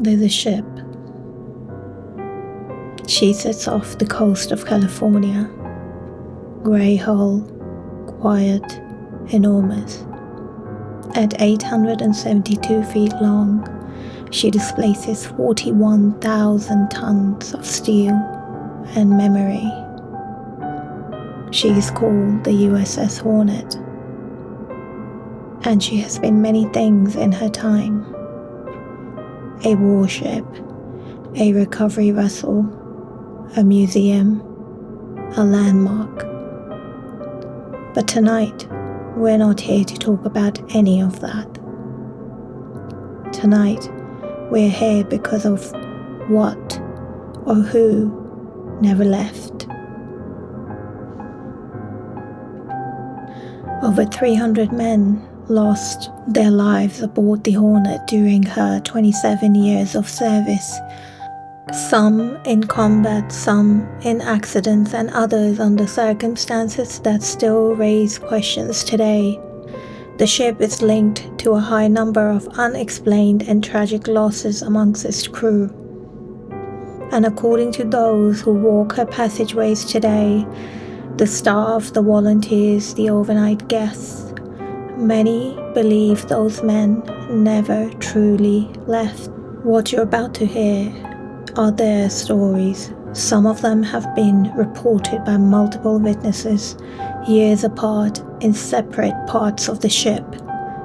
there's a ship. She sits off the coast of California. Grey hull, quiet, enormous. At 872 feet long, she displaces 41,000 tons of steel and memory. She is called the USS Hornet, and she has been many things in her time. A warship, a recovery vessel, a museum, a landmark. But tonight, we're not here to talk about any of that. Tonight, we're here because of what or who never left. Over 300 men lost their lives aboard the Hornet during her 27 years of service. Some in combat, some in accidents, and others under circumstances that still raise questions today. The ship is linked to a high number of unexplained and tragic losses amongst its crew. And according to those who walk her passageways today, the staff, the volunteers, the overnight guests, many believe those men never truly left. What you're about to hear are their stories. Some of them have been reported by multiple witnesses, years apart in separate parts of the ship.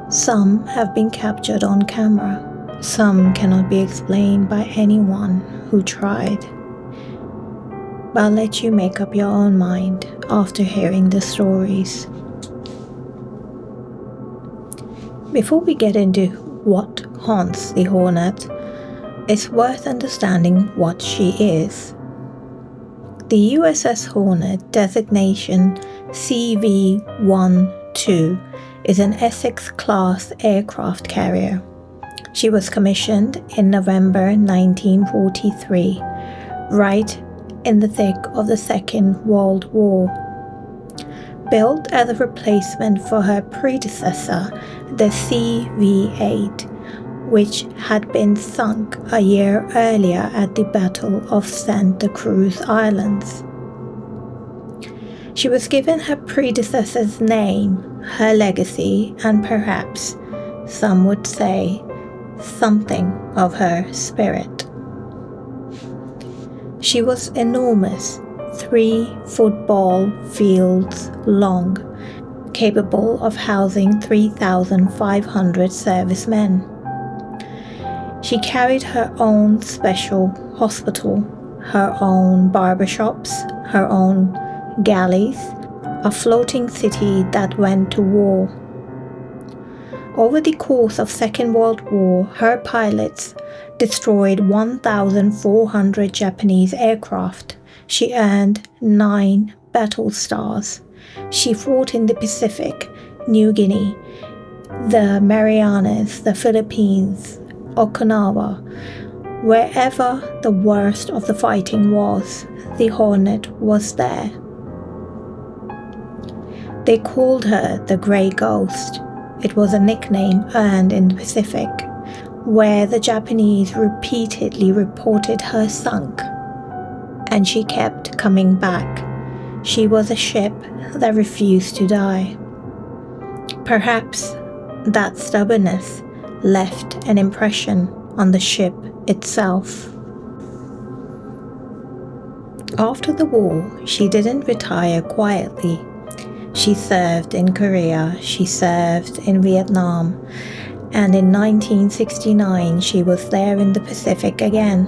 Some have been captured on camera. Some cannot be explained by anyone who tried. But I'll let you make up your own mind after hearing the stories. Before we get into what haunts the Hornet, it's worth understanding what she is. The USS Hornet, designation CV-12, is an Essex-class aircraft carrier. She was commissioned in November 1943, right in the thick of the Second World War. Built as a replacement for her predecessor, the CV-8, which had been sunk a year earlier at the Battle of Santa Cruz Islands. She was given her predecessor's name, her legacy, and perhaps, some would say, something of her spirit. She was enormous, 3 football fields long, capable of housing 3,500 servicemen. She carried her own special hospital, her own barbershops, her own galleys, a floating city that went to war. Over the course of Second World War, her pilots destroyed 1,400 Japanese aircraft. She earned 9 battle stars. She fought in the Pacific, New Guinea, the Marianas, the Philippines, Okinawa. Wherever the worst of the fighting was, the Hornet was there. They called her the Grey Ghost. It was a nickname earned in the Pacific, where the Japanese repeatedly reported her sunk, and she kept coming back. She was a ship that refused to die. Perhaps that stubbornness left an impression on the ship itself. After the war, she didn't retire quietly. She served in Korea, she served in Vietnam, and in 1969 she was there in the Pacific again,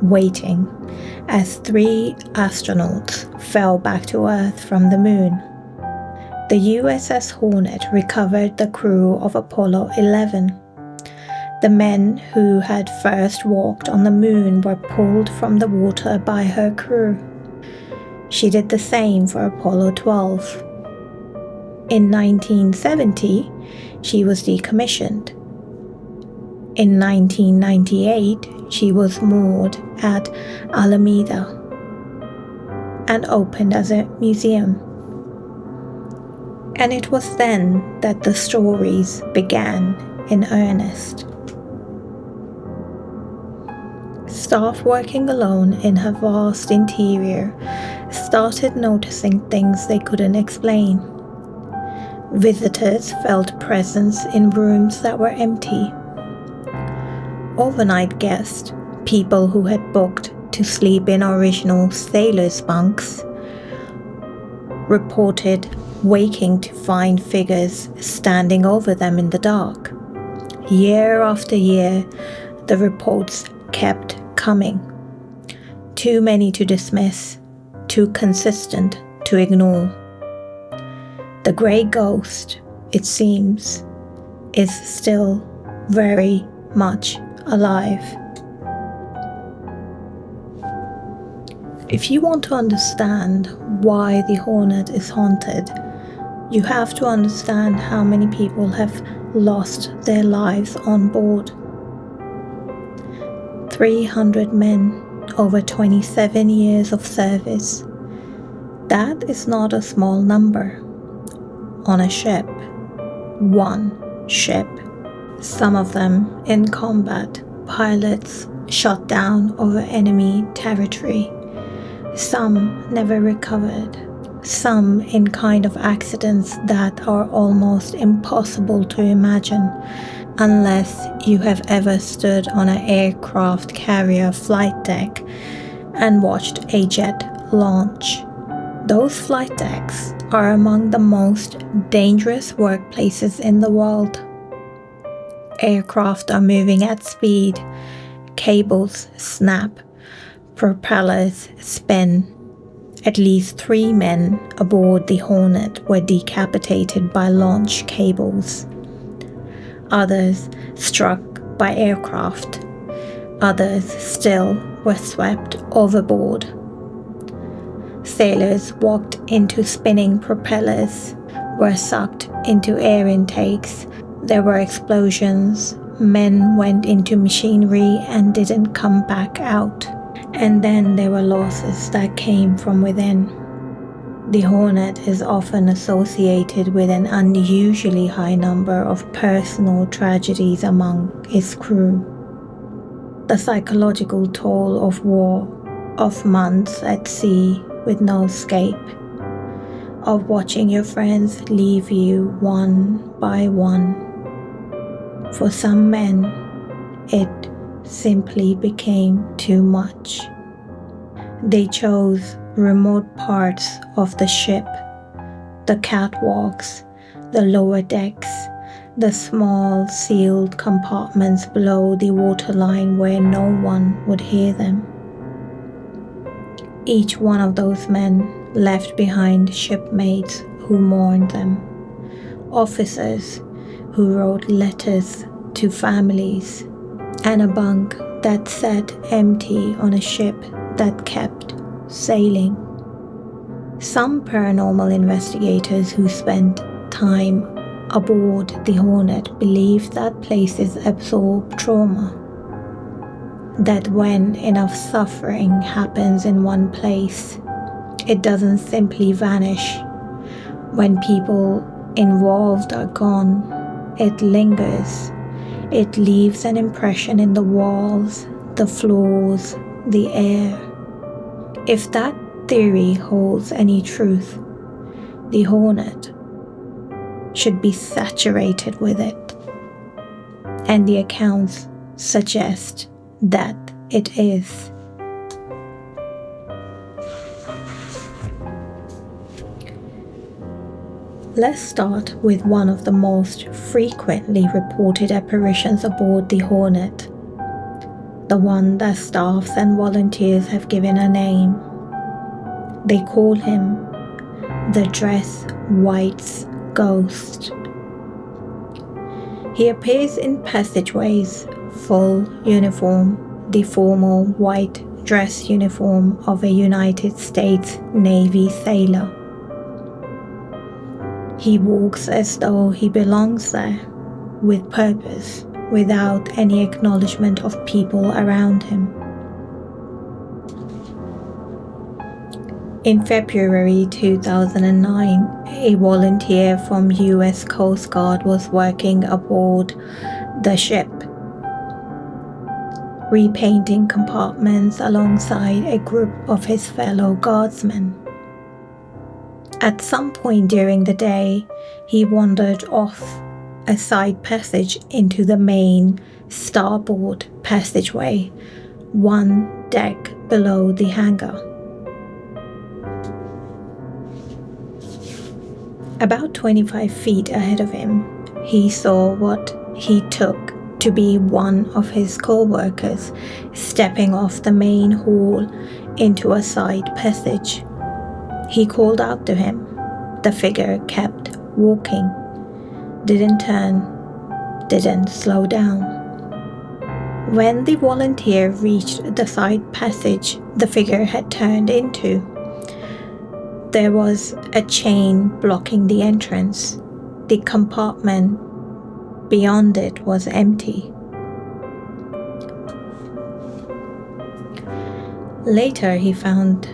waiting as 3 astronauts fell back to Earth from the moon. The USS Hornet recovered the crew of Apollo 11. The men who had first walked on the moon were pulled from the water by her crew. She did the same for Apollo 12. In 1970, she was decommissioned. In 1998, she was moored at Alameda and opened as a museum. And it was then that the stories began in earnest. Staff working alone in her vast interior started noticing things they couldn't explain. Visitors felt presence in rooms that were empty. Overnight guests, people who had booked to sleep in original sailors' bunks, reported waking to find figures standing over them in the dark. Year after year, the reports kept coming. Too many to dismiss, too consistent to ignore. The grey ghost, it seems, is still very much alive. If you want to understand why the Hornet is haunted, you have to understand how many people have lost their lives on board. 300 men over 27 years of service. That is not a small number. On a ship. One ship. Some of them in combat. Pilots shot down over enemy territory. Some never recovered. Some in kind of accidents that are almost impossible to imagine unless you have ever stood on an aircraft carrier flight deck and watched a jet launch. Those flight decks are among the most dangerous workplaces in the world. Aircraft are moving at speed, cables snap, propellers spin. At least 3 men aboard the Hornet were decapitated by launch cables. Others struck by aircraft. Others still were swept overboard. Sailors walked into spinning propellers, were sucked into air intakes. There were explosions. Men went into machinery and didn't come back out. And then there were losses that came from within. The Hornet is often associated with an unusually high number of personal tragedies among its crew. The psychological toll of war, of months at sea with no escape, of watching your friends leave you one by one. For some men, it simply became too much. They chose remote parts of the ship, the catwalks, the lower decks, the small sealed compartments below the waterline where no one would hear them. Each one of those men left behind shipmates who mourned them, officers who wrote letters to families, and a bunk that sat empty on a ship that kept sailing. Some paranormal investigators who spent time aboard the Hornet believe that places absorb trauma. That when enough suffering happens in one place, it doesn't simply vanish. When people involved are gone, it lingers. It leaves an impression in the walls, the floors, the air. If that theory holds any truth, the Hornet should be saturated with it. And the accounts suggest that it is. Let's start with one of the most frequently reported apparitions aboard the Hornet, the one that staffs and volunteers have given a name. They call him the Dress White's Ghost. He appears in passageways, full uniform, the formal white dress uniform of a United States Navy sailor. He walks as though he belongs there, with purpose, without any acknowledgement of people around him. In February 2009, a volunteer from US Coast Guard was working aboard the ship. repainting compartments alongside a group of his fellow guardsmen. At some point during the day, he wandered off a side passage into the main starboard passageway, one deck below the hangar. About 25 feet ahead of him, he saw what he took to be one of his co-workers stepping off the main hall into a side passage. He called out to him. The figure kept walking, didn't turn, didn't slow down. When the volunteer reached the side passage the figure had turned into, there was a chain blocking the entrance. The compartment beyond it was empty. Later, he found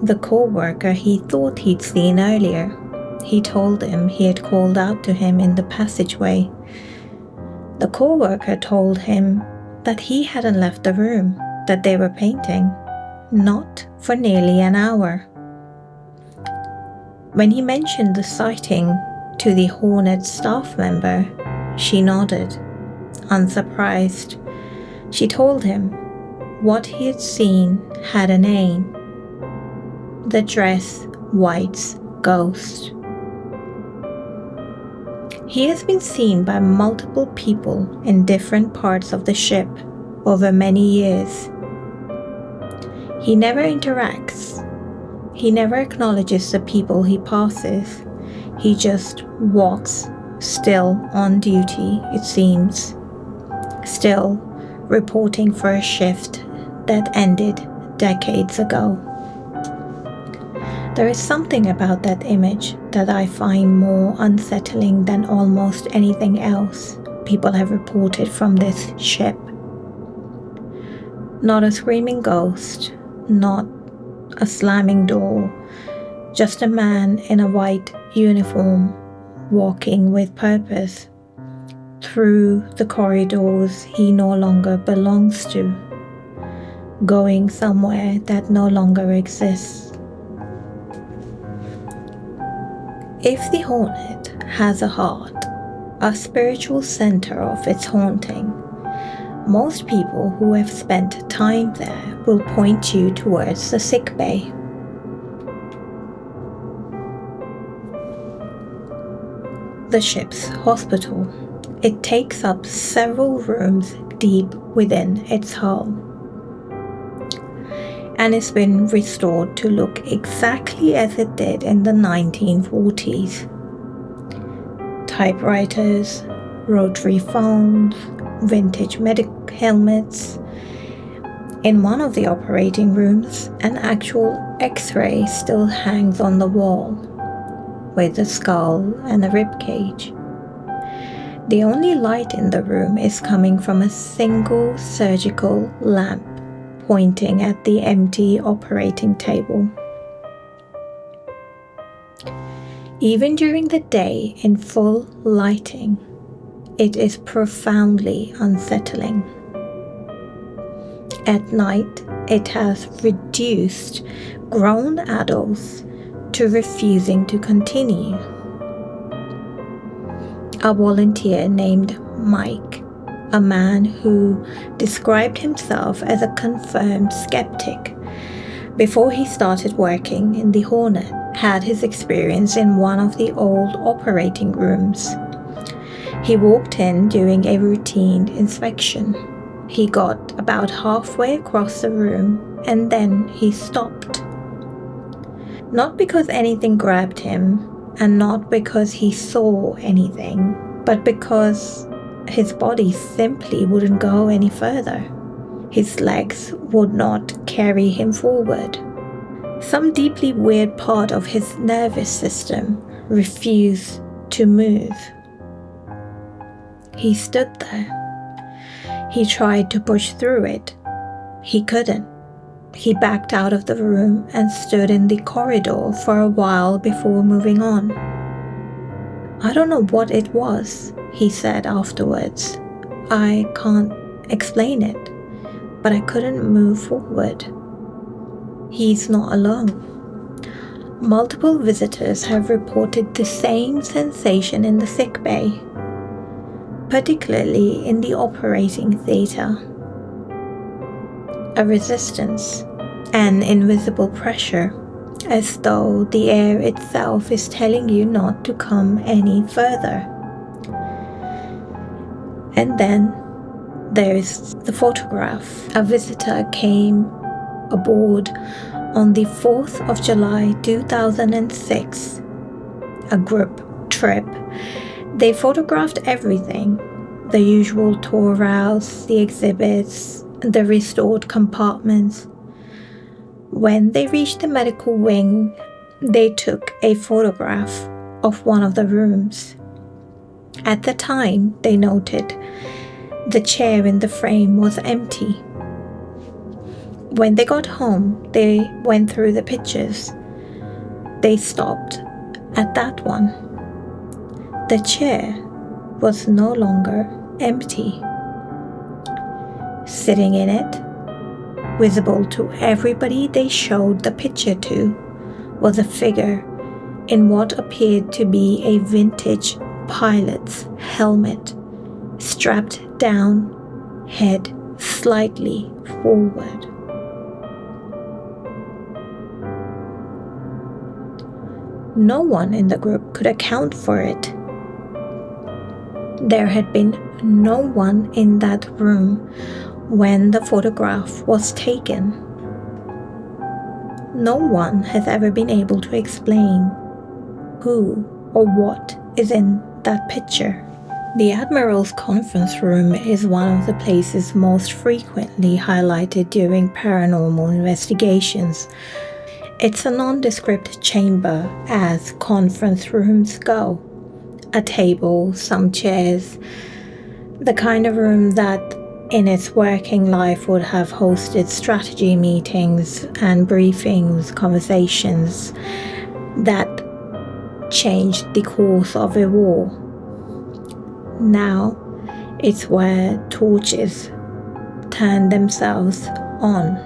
the co-worker he thought he'd seen earlier. He told him he had called out to him in the passageway. The co-worker told him that he hadn't left the room that they were painting, not for nearly an hour. When he mentioned the sighting to the Hornet staff member, she nodded, unsurprised. She told him what he had seen had a name: the Dress White's Ghost. He has been seen by multiple people in different parts of the ship over many years. He never interacts. He never acknowledges the people he passes. He just walks, still on duty, it seems. Still reporting for a shift that ended decades ago. There is something about that image that I find more unsettling than almost anything else people have reported from this ship. Not a screaming ghost, not a slamming door, just a man in a white uniform walking with purpose through the corridors he no longer belongs to, going somewhere that no longer exists. If the Hornet has a heart, a spiritual center of its haunting, most people who have spent time there will point you towards the sick bay. The ship's hospital. It takes up several rooms deep within its hull, and it's been restored to look exactly as it did in the 1940s. Typewriters, rotary phones, vintage medic helmets. In one of the operating rooms, an actual X-ray still hangs on the wall, with a skull and a rib cage. The only light in the room is coming from a single surgical lamp pointing at the empty operating table. Even during the day in full lighting, it is profoundly unsettling. At night, it has reduced grown adults to refusing to continue. A volunteer named Mike, a man who described himself as a confirmed skeptic before he started working in the Hornet, had his experience in one of the old operating rooms. He walked in during a routine inspection. He got about halfway across the room and then he stopped. Not because anything grabbed him and not because he saw anything, but because his body simply wouldn't go any further. His legs would not carry him forward. Some deeply weird part of his nervous system refused to move. He stood there. He tried to push through it. He couldn't. He backed out of the room and stood in the corridor for a while before moving on. "I don't know what it was," he said afterwards. "I can't explain it. but I couldn't move forward. He's not alone. Multiple visitors have reported the same sensation in the sick bay, particularly in the operating theatre. A resistance, an invisible pressure, as though the air itself is telling you not to come any further. And then there's the photograph. A visitor came aboard on the 4th of July 2006, a group trip. They photographed everything, the usual tour routes, the exhibits, the restored compartments. When they reached the medical wing, they took a photograph of one of the rooms. At the time, they noted the chair in the frame was empty. When they got home, they went through the pictures. They stopped at that one. The chair was no longer empty. Sitting in it, visible to everybody they showed the picture to, was a figure in what appeared to be a vintage pilot's helmet, strapped down, head slightly forward. No one in the group could account for it. There had been no one in that room when the photograph was taken. No one has ever been able to explain who or what is in that picture. The Admiral's conference room is one of the places most frequently highlighted during paranormal investigations. It's a nondescript chamber, as conference rooms go. A table, some chairs, the kind of room that in its working life would have hosted strategy meetings and briefings, conversations that changed the course of a war. Now it's where torches turn themselves on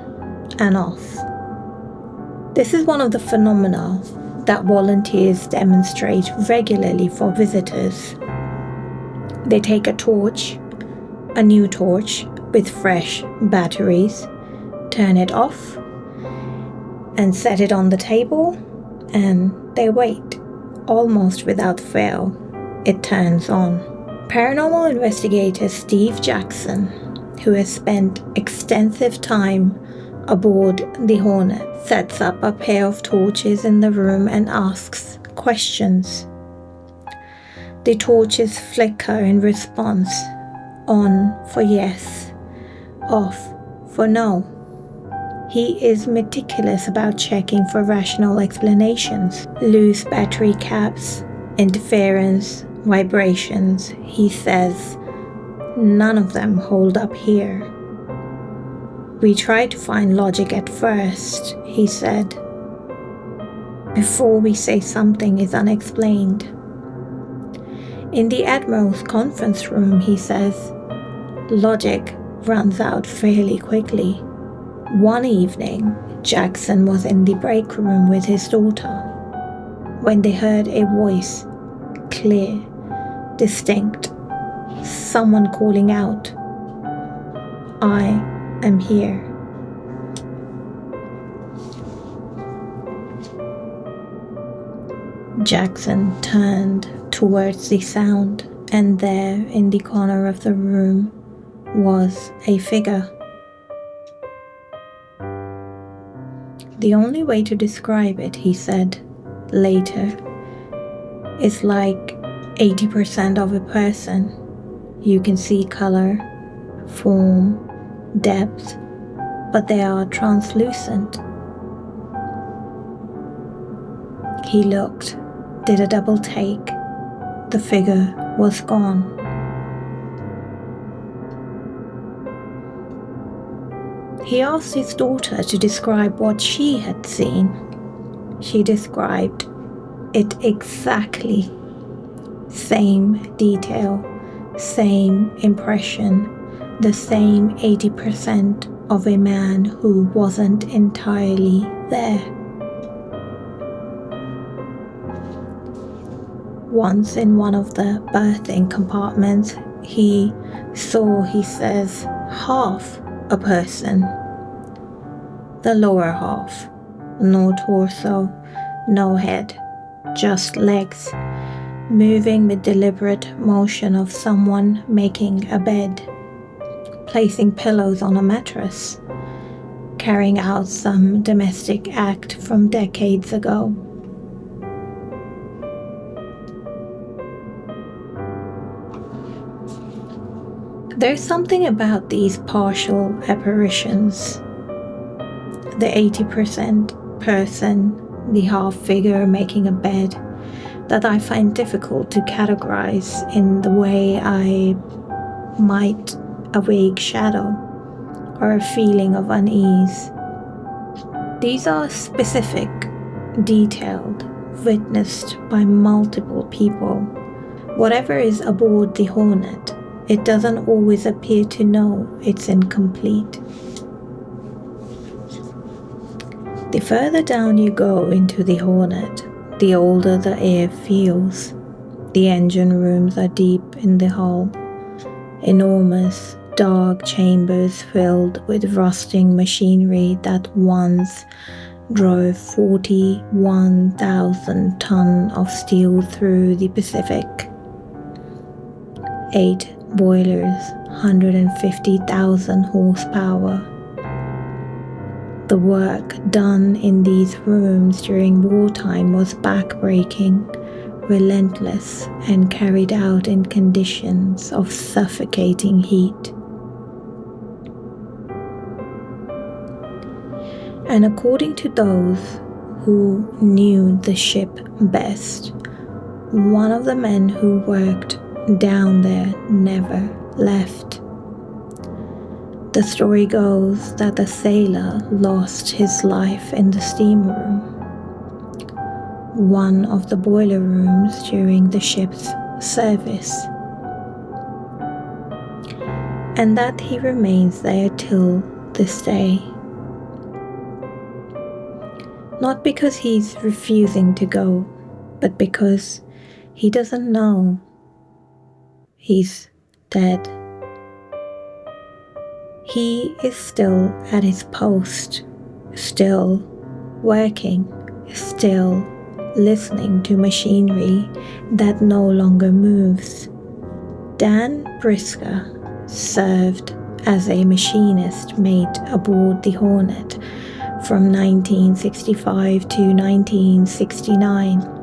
and off. This is one of the phenomena that volunteers demonstrate regularly for visitors. They take a torch, a new torch with fresh batteries, turn it off, and set it on the table, and they wait. Almost without fail, it turns on. Paranormal investigator Steve Jackson, who has spent extensive time aboard the Hornet, sets up a pair of torches in the room and asks questions. The torches flicker in response, on for yes, off for no. He is meticulous about checking for rational explanations. Loose battery caps, interference, vibrations. He says, none of them hold up here. We tried to find logic at first, he said, before we say something is unexplained. In the Admiral's conference room, he says, logic runs out fairly quickly. One evening, Jackson was in the break room with his daughter when they heard a voice, clear, distinct, someone calling out, I am here. Jackson turned towards the sound, and there in the corner of the room was a figure. The only way to describe it, he said later, is like 80% of a person. You can see color, form, depth, but they are translucent. He looked, did a double take. The figure was gone. He asked his daughter to describe what she had seen. She described it exactly. Same detail, same impression, the same 80% of a man who wasn't entirely there. Once in one of the berthing compartments, he saw, he says, half a person. The lower half. No torso, no head, just legs, moving with deliberate motion of someone making a bed, placing pillows on a mattress, carrying out some domestic act from decades ago. There's something about these partial apparitions, the 80% person, the half figure making a bed, that I find difficult to categorize in the way I might a vague shadow or a feeling of unease. These are specific, detailed, witnessed by multiple people. Whatever is aboard the Hornet, it doesn't always appear to know it's incomplete. The further down you go into the Hornet, the older the air feels. The engine rooms are deep in the hull, enormous, dark chambers filled with rusting machinery that once drove 41,000 tons of steel through the Pacific. 8 boilers, 150,000 horsepower. The work done in these rooms during wartime was backbreaking, relentless, and carried out in conditions of suffocating heat. And according to those who knew the ship best, one of the men who worked down there never left. The story goes that the sailor lost his life in the steam room, one of the boiler rooms during the ship's service, and that he remains there till this day. Not because he's refusing to go, but because he doesn't know he's dead. He is still at his post, still working, still listening to machinery that no longer moves. Dan Brisker served as a machinist mate aboard the Hornet from 1965 to 1969.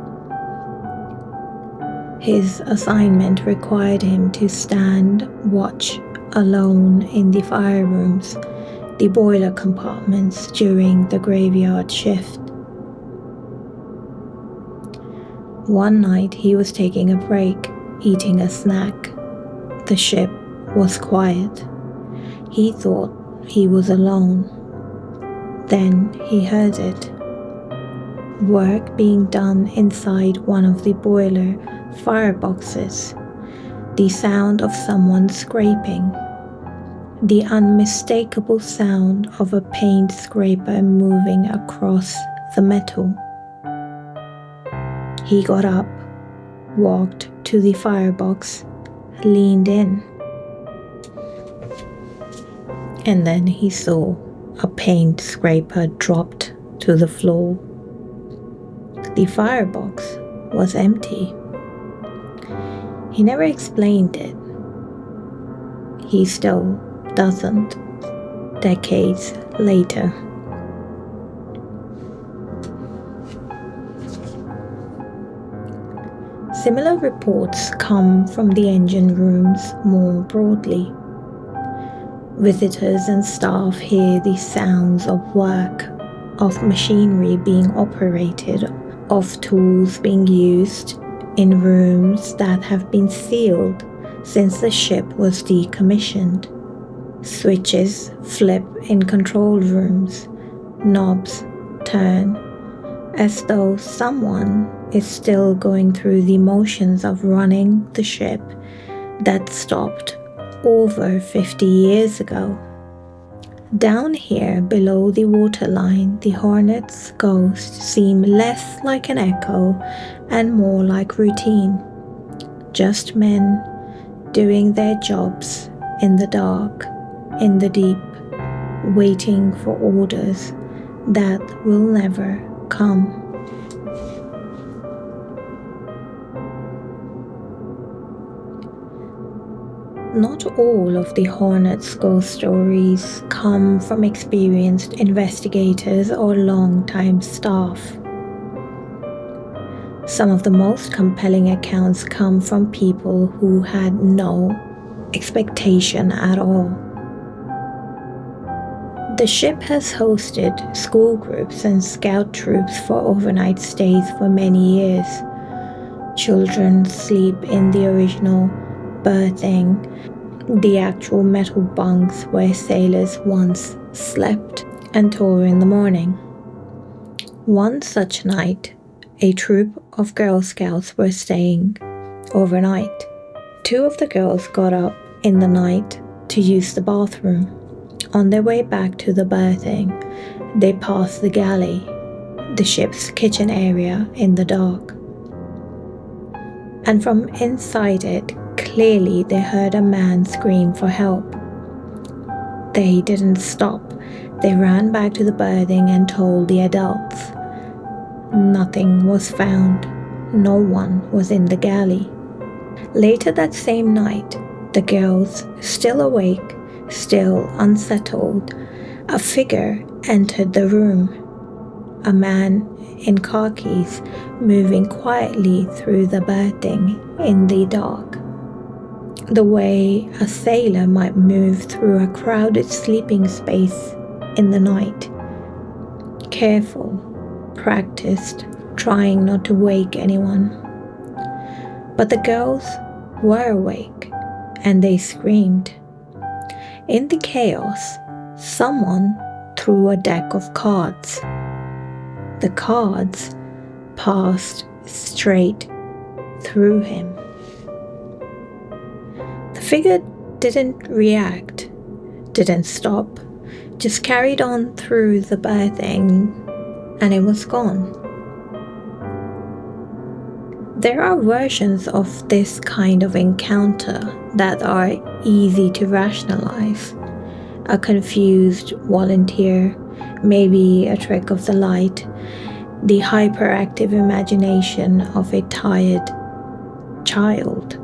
His assignment required him to stand watch alone in the fire rooms, the boiler compartments during the graveyard shift. One night he was taking a break, eating a snack. The ship was quiet. He thought he was alone. Then he heard it. Work being done inside one of the boiler fireboxes. The sound of someone scraping. The unmistakable sound of a paint scraper moving across the metal. He got up, walked to the firebox, leaned in. And then he saw a paint scraper dropped to the floor. The firebox was empty. He never explained it. He still doesn't, decades later. Similar reports come from the engine rooms more broadly. Visitors and staff hear the sounds of work, of machinery being operated, of tools being used in rooms that have been sealed since the ship was decommissioned. Switches flip in control rooms, knobs turn, as though someone is still going through the motions of running the ship that stopped over 50 years ago. Down here below the waterline, the Hornet's ghost seemed less like an echo and more like routine. Just men doing their jobs in the dark, in the deep, waiting for orders that will never come. Not all of the Hornet's ghost stories come from experienced investigators or long-time staff. Some of the most compelling accounts come from people who had no expectation at all. The ship has hosted school groups and scout troops for overnight stays for many years. Children sleep in the original berthing, the actual metal bunks where sailors once slept, and tour in the morning. One such night, a troop of Girl Scouts were staying overnight. 2 of the girls got up in the night to use the bathroom. On their way back to the berthing, they passed the galley, the ship's kitchen area, in the dark. And from inside it, clearly they heard a man scream for help. They didn't stop. They ran back to the berthing and told the adults. Nothing was found. No one was in the galley. Later that same night, the girls, still awake, still unsettled, a figure entered the room. A man in khakis moving quietly through the berthing in the dark, the way a sailor might move through a crowded sleeping space in the night. Careful, practiced, trying not to wake anyone. But the girls were awake, and they screamed. In the chaos, someone threw a deck of cards. The cards passed straight through him. The figure didn't react, didn't stop, just carried on through the berthing, and it was gone. There are versions of this kind of encounter that are easy to rationalize. A confused volunteer, maybe a trick of the light, the hyperactive imagination of a tired child.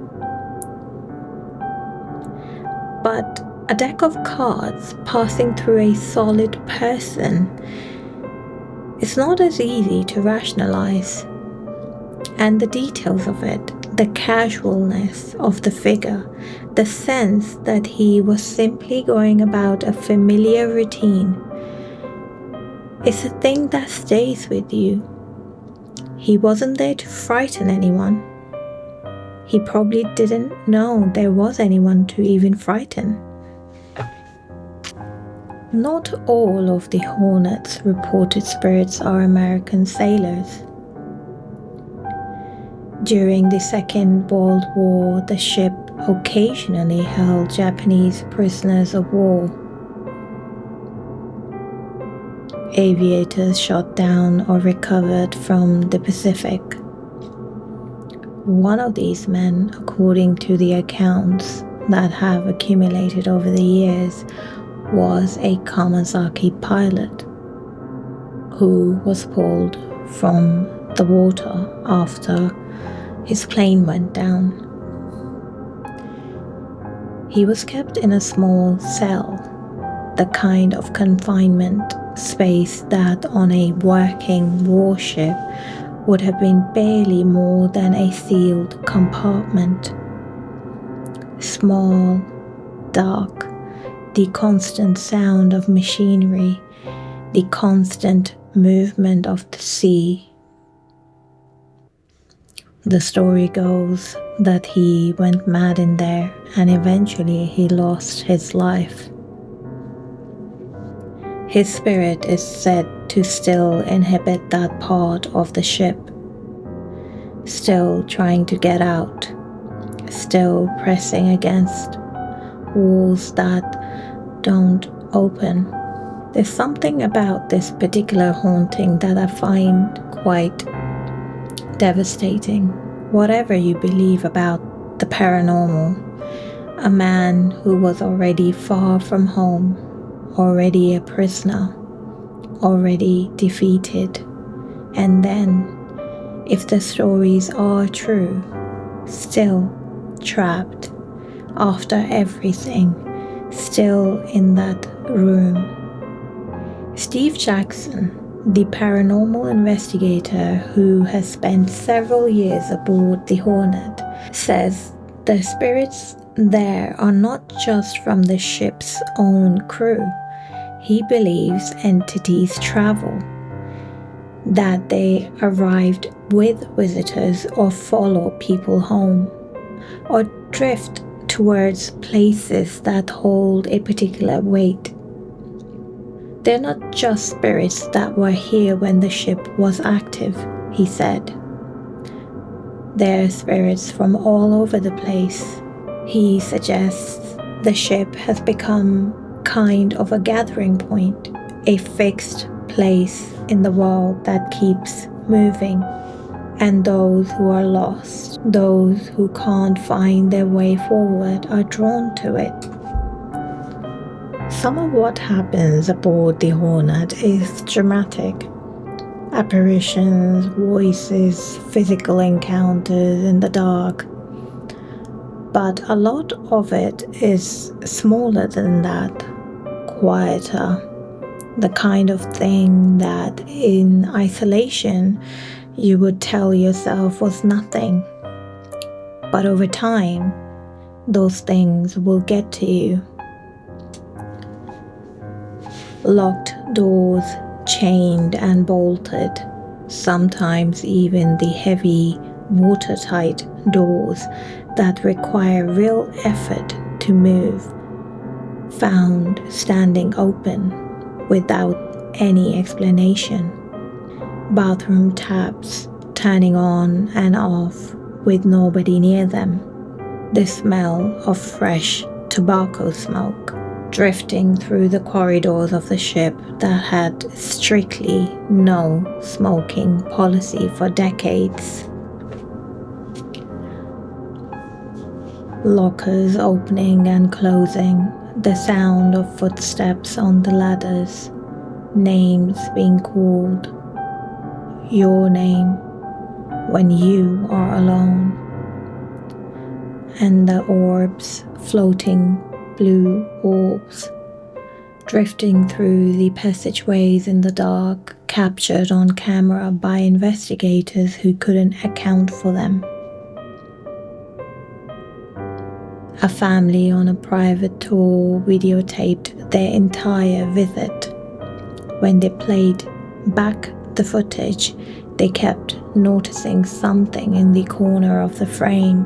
But a deck of cards passing through a solid person is not as easy to rationalize. And the details of it, the casualness of the figure, the sense that he was simply going about a familiar routine, is a thing that stays with you. He wasn't there to frighten anyone. He probably didn't know there was anyone to even frighten. Not all of the Hornet's reported spirits are American sailors. During the Second World War, the ship occasionally held Japanese prisoners of war. Aviators shot down or recovered from the Pacific. One of these men, according to the accounts that have accumulated over the years, was a Kawasaki pilot who was pulled from the water after his plane went down. He was kept in a small cell, the kind of confinement space that on a working warship would have been barely more than a sealed compartment. Small, dark, the constant sound of machinery, the constant movement of the sea. The story goes that he went mad in there and eventually he lost his life. His spirit is said to still inhabit that part of the ship, still trying to get out, still pressing against walls that don't open. There's something about this particular haunting that I find quite devastating. Whatever you believe about the paranormal, a man who was already far from home, already a prisoner, already defeated, and then, if the stories are true, still trapped after everything, still in that room. Steve Jackson, the paranormal investigator who has spent several years aboard the Hornet, says the spirits there are not just from the ship's own crew. He believes entities travel, that they arrived with visitors or follow people home, or drift towards places that hold a particular weight. They're not just spirits that were here when the ship was active, he said. They're spirits from all over the place. He suggests the ship has become kind of a gathering point, a fixed place in the world that keeps moving, and those who are lost, those who can't find their way forward, are drawn to it. Some of what happens aboard the Hornet is dramatic. Apparitions, voices, physical encounters in the dark. But a lot of it is smaller than that, quieter. The kind of thing that in isolation you would tell yourself was nothing. But over time, those things will get to you. Locked doors, chained and bolted, sometimes even the heavy, watertight doors that require real effort to move, found standing open without any explanation. Bathroom taps turning on and off with nobody near them. The smell of fresh tobacco smoke drifting through the corridors of the ship that had strictly no smoking policy for decades. Lockers opening and closing, the sound of footsteps on the ladders, names being called, your name when you are alone, and the orbs, floating blue orbs, drifting through the passageways in the dark, captured on camera by investigators who couldn't account for them. A family on a private tour videotaped their entire visit. When they played back the footage, they kept noticing something in the corner of the frame,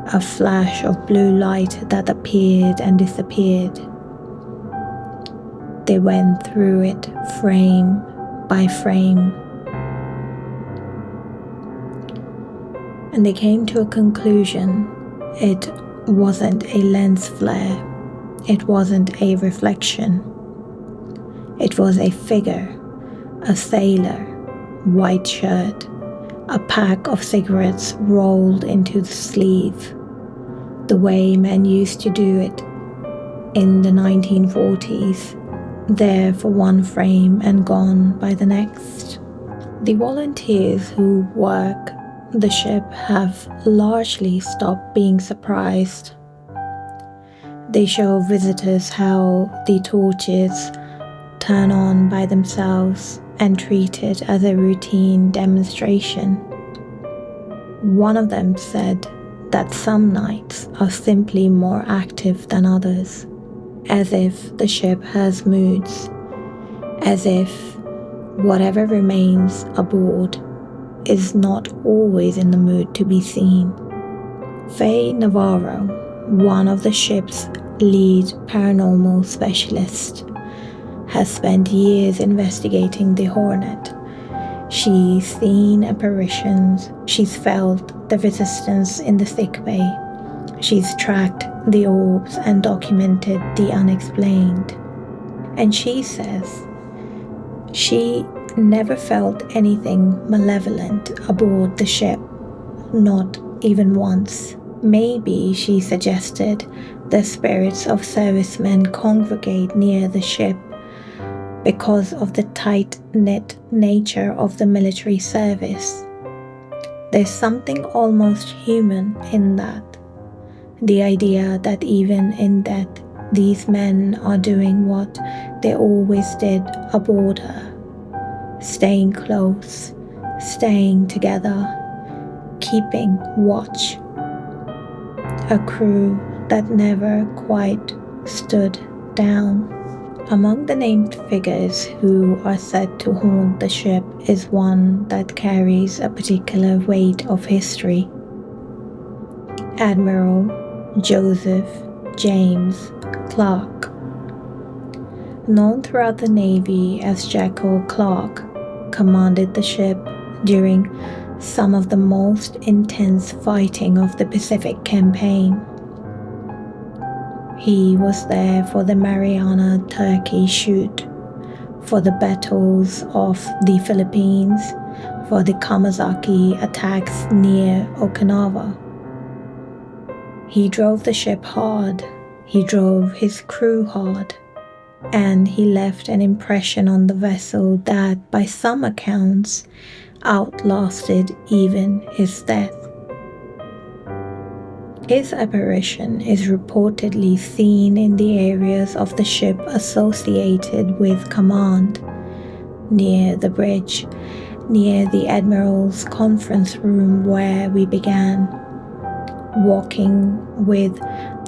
a flash of blue light that appeared and disappeared. They went through it frame by frame, and they came to a conclusion. It wasn't a lens flare. It wasn't a reflection. It was a figure, a sailor, white shirt, a pack of cigarettes rolled into the sleeve, the way men used to do it in the 1940s, there for one frame and gone by the next. The volunteers who work the ship have largely stopped being surprised. They show visitors how the torches turn on by themselves and treat it as a routine demonstration. One of them said that some nights are simply more active than others, as if the ship has moods, as if whatever remains aboard is not always in the mood to be seen. Faye Navarro, one of the ship's lead paranormal specialists, has spent years investigating the Hornet. She's seen apparitions, she's felt the resistance in the sickbay, she's tracked the orbs and documented the unexplained. And she says she never felt anything malevolent aboard the ship, not even once. Maybe, she suggested, the spirits of servicemen congregate near the ship because of the tight-knit nature of the military service. There's something almost human in that. The idea that even in death, these men are doing what they always did aboard her. Staying close, staying together, keeping watch. A crew that never quite stood down. Among the named figures who are said to haunt the ship is one that carries a particular weight of history. Admiral Joseph James Clark. Known throughout the Navy as Jekyll, Clark commanded the ship during some of the most intense fighting of the Pacific Campaign. He was there for the Mariana Turkey Shoot, for the battles of the Philippines, for the Kamazaki attacks near Okinawa. He drove the ship hard, he drove his crew hard, and he left an impression on the vessel that, by some accounts, outlasted even his death. His apparition is reportedly seen in the areas of the ship associated with command, near the bridge, near the Admiral's conference room where we began, walking with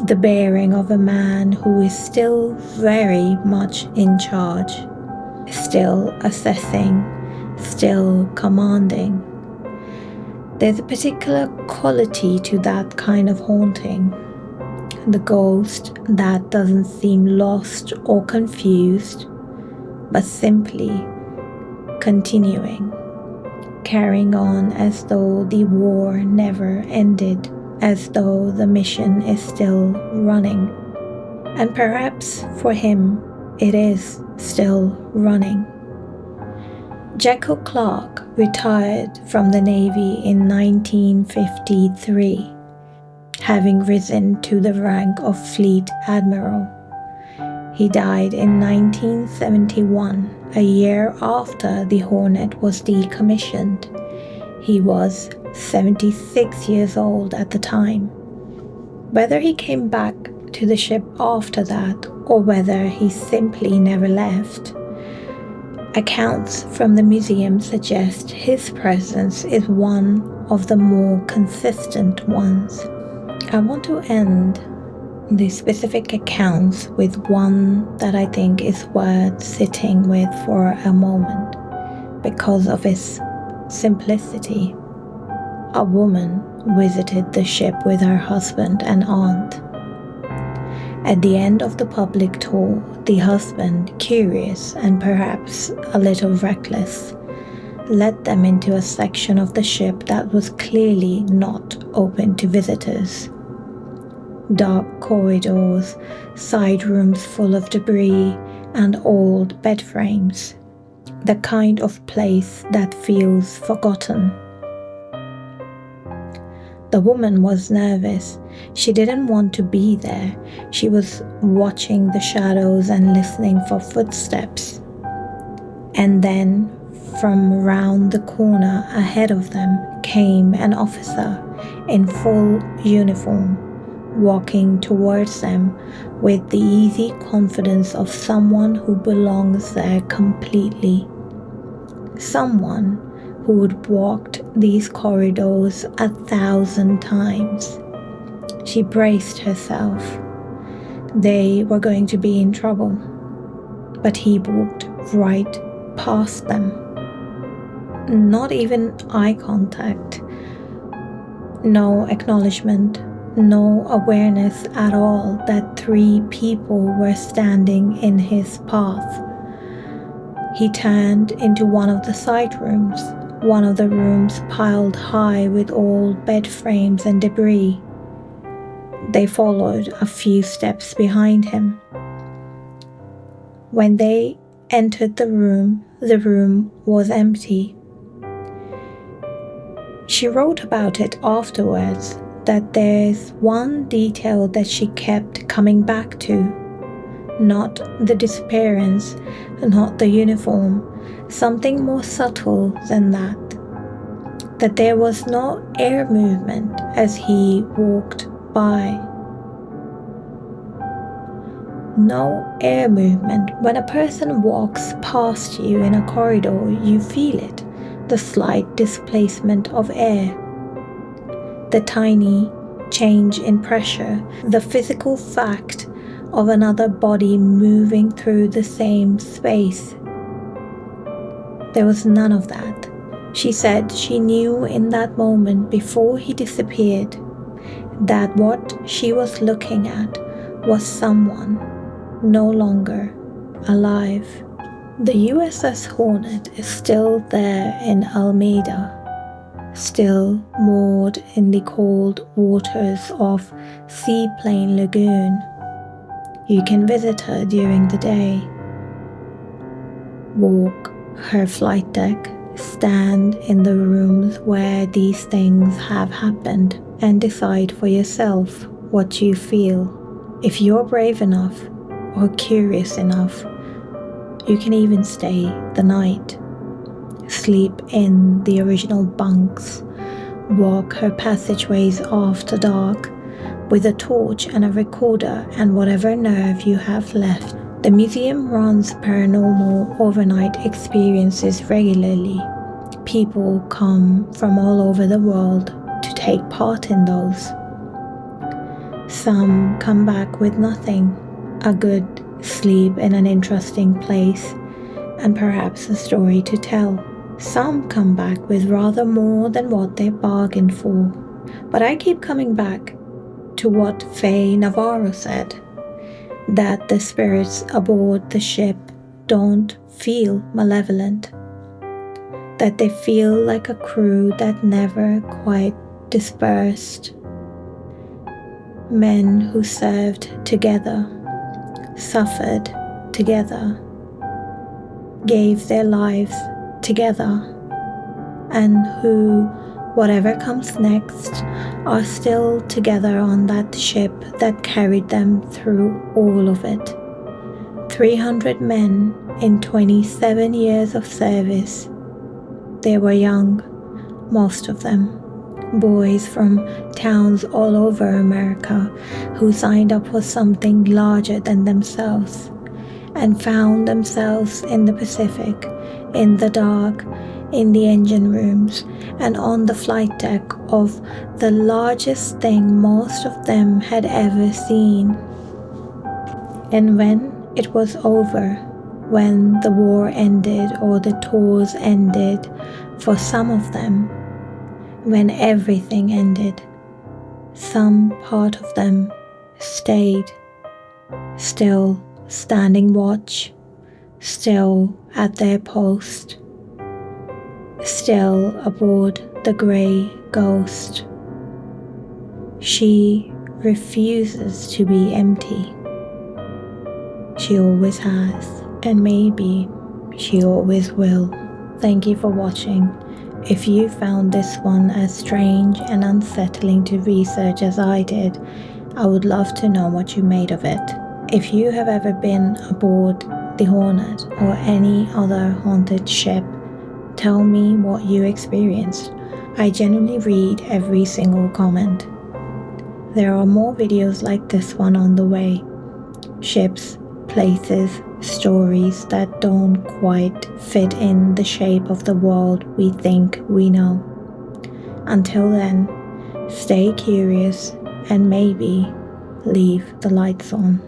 the bearing of a man who is still very much in charge, still assessing, still commanding. There's a particular quality to that kind of haunting. The ghost that doesn't seem lost or confused, but simply continuing, carrying on as though the war never ended, as though the mission is still running. And perhaps for him, it is still running. Jekyll Clark retired from the Navy in 1953, having risen to the rank of Fleet Admiral. He died in 1971, a year after the Hornet was decommissioned. He was 76 years old at the time. Whether he came back to the ship after that, or whether he simply never left, accounts from the museum suggest his presence is one of the more consistent ones. I want to end the specific accounts with one that I think is worth sitting with for a moment because of its simplicity. A woman visited the ship with her husband and aunt. At the end of the public tour, the husband, curious and perhaps a little reckless, led them into a section of the ship that was clearly not open to visitors. Dark corridors, side rooms full of debris and old bed frames. The kind of place that feels forgotten. The woman was nervous. She didn't want to be there. She was watching the shadows and listening for footsteps. And then, from round the corner ahead of them, came an officer in full uniform, walking towards them with the easy confidence of someone who belongs there completely. Someone who had walked these corridors 1,000 times. She braced herself. They were going to be in trouble, but he walked right past them. Not even eye contact. No acknowledgement, no awareness at all that 3 people were standing in his path. He turned into one of the side rooms, one of the rooms piled high with old bed frames and debris. They followed a few steps behind him. When they entered the room was empty. She wrote about it afterwards, that there's one detail that she kept coming back to. Not the disappearance, not the uniform, something more subtle than that. That there was no air movement as he walked by. No air movement. When a person walks past you in a corridor, you feel it, the slight displacement of air, the tiny change in pressure, the physical fact of another body moving through the same space. There was none of that. She said she knew in that moment before he disappeared that what she was looking at was someone no longer alive. The USS Hornet is still there in Alameda, still moored in the cold waters of Seaplane Lagoon. You can visit her during the day, walk her flight deck, stand in the rooms where these things have happened, and decide for yourself what you feel. If you're brave enough or curious enough, you can even stay the night, sleep in the original bunks, walk her passageways after dark with a torch and a recorder and whatever nerve you have left. The museum runs paranormal overnight experiences regularly. People come from all over the world to take part in those. Some come back with nothing, a good sleep in an interesting place, and perhaps a story to tell. Some come back with rather more than what they bargained for. But I keep coming back to what Faye Navarro said, that the spirits aboard the ship don't feel malevolent, that they feel like a crew that never quite dispersed. Men who served together, suffered together, gave their lives together, and who, whatever comes next, are still together on that ship that carried them through all of it. 300 men in 27 years of service. They were young, most of them, boys from towns all over America who signed up for something larger than themselves and found themselves in the Pacific, in the dark, in the engine rooms, and on the flight deck of the largest thing most of them had ever seen. And when it was over, when the war ended or the tours ended for some of them, when everything ended, some part of them stayed, still standing watch, still at their post, still aboard the grey ghost. She refuses to be empty. She always has, and maybe she always will. Thank you for watching. If you found this one as strange and unsettling to research as I did, I would love to know what you made of it. If you have ever been aboard the Hornet or any other haunted ship, tell me what you experienced. I genuinely read every single comment. There are more videos like this one on the way. Ships, places, stories that don't quite fit in the shape of the world we think we know. Until then, stay curious and maybe leave the lights on.